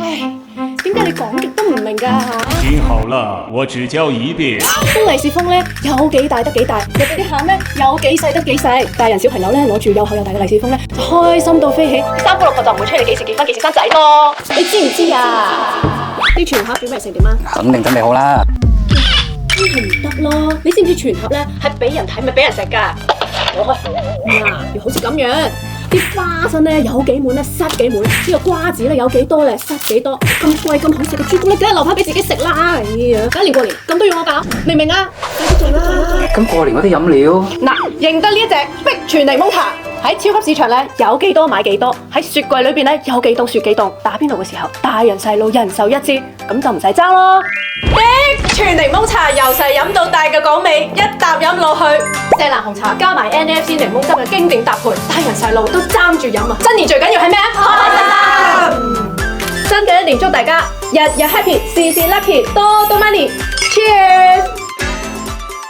唉，點解你講極都唔明㗎？聽好了，我只教一遍。封利是封咧有幾大得幾大，入邊啲餡咧有幾細得幾細。大人小朋友咧攞住又厚又大嘅利是封咧，就開心到飛起。三姑六婆就唔會催你幾時結婚幾時生仔咯。你知唔知啊？啲全盒準備成點啊？肯定準備好啦。真係唔得咯！你知唔知全盒咧係俾人睇，咪俾人食㗎？攞開嗱，要好似咁樣。啲花生咧有幾滿咧，塞幾滿；呢個瓜子咧有幾多咧，塞幾多。咁貴咁好食嘅朱古力，梗係留翻俾自己食啦！哎呀，一年過年咁都要我搞，明唔明啊？快啲做啦！咁過年嗰啲飲料，嗱，認得呢一隻碧泉檸檬茶喺超級市場咧有幾多買幾多，喺雪櫃裏邊咧有幾凍雪幾凍。打邊爐嘅時候，大人細路人手一支，咁就唔使爭咯。碧泉檸檬茶由細飲到大嘅港味，一啖飲落去，錫蘭紅茶加埋 NFC 檸檬汁嘅經典搭配，大人細路都爭住飲啊！新年最緊要係咩啊？開心！新嘅一年祝大家日日 happy，事事 lucky，多多 money。